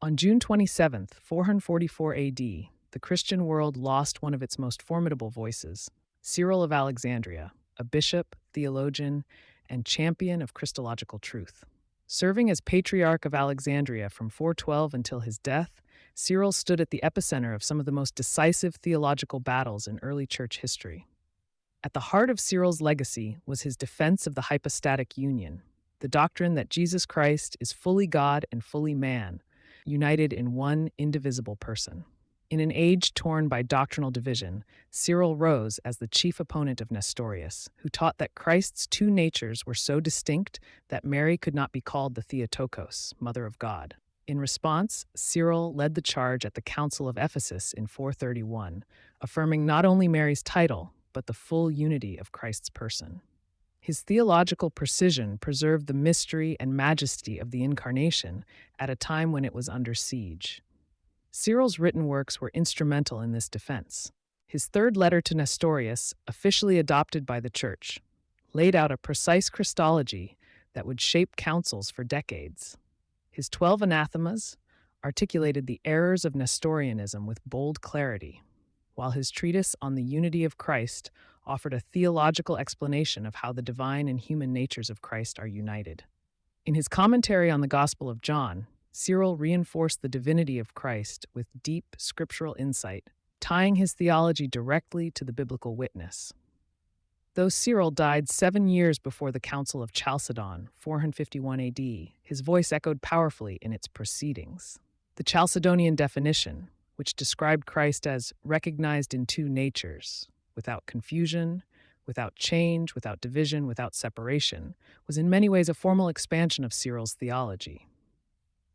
On June 27th, 444 AD, the Christian world lost one of its most formidable voices, Cyril of Alexandria, a bishop, theologian, and champion of Christological truth. Serving as Patriarch of Alexandria from 412 until his death, Cyril stood at the epicenter of some of the most decisive theological battles in early church history. At the heart of Cyril's legacy was his defense of the hypostatic union, the doctrine that Jesus Christ is fully God and fully man, united in one indivisible person. In an age torn by doctrinal division, Cyril rose as the chief opponent of Nestorius, who taught that Christ's two natures were so distinct that Mary could not be called the Theotokos, Mother of God. In response, Cyril led the charge at the Council of Ephesus in 431, affirming not only Mary's title, but the full unity of Christ's person. His theological precision preserved the mystery and majesty of the Incarnation at a time when it was under siege. Cyril's written works were instrumental in this defense. His third letter to Nestorius, officially adopted by the Church, laid out a precise Christology that would shape councils for decades. His 12 anathemas articulated the errors of Nestorianism with bold clarity, while his treatise on the unity of Christ offered a theological explanation of how the divine and human natures of Christ are united. In his commentary on the Gospel of John, Cyril reinforced the divinity of Christ with deep scriptural insight, tying his theology directly to the biblical witness. Though Cyril died 7 years before the Council of Chalcedon, 451 AD, his voice echoed powerfully in its proceedings. The Chalcedonian definition, which described Christ as recognized in two natures, without confusion, without change, without division, without separation, was in many ways a formal expansion of Cyril's theology.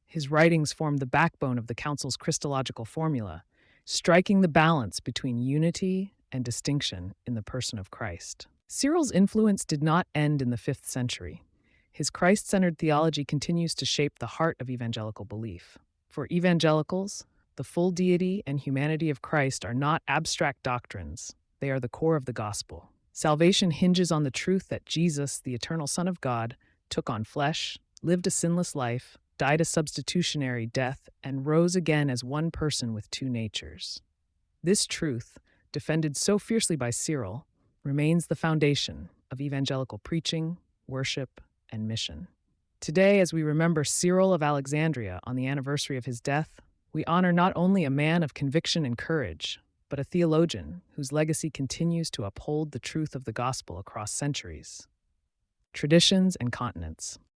His writings formed the backbone of the Council's Christological formula, striking the balance between unity and distinction in the person of Christ. Cyril's influence did not end in the 5th century. His Christ-centered theology continues to shape the heart of evangelical belief. For evangelicals, the full deity and humanity of Christ are not abstract doctrines. They are the core of the gospel. Salvation hinges on the truth that Jesus, the eternal Son of God, took on flesh, lived a sinless life, died a substitutionary death, and rose again as one person with two natures. This truth, defended so fiercely by Cyril, remains the foundation of evangelical preaching, worship, and mission. Today, as we remember Cyril of Alexandria on the anniversary of his death, we honor not only a man of conviction and courage, but a theologian whose legacy continues to uphold the truth of the gospel across centuries, traditions, and continents.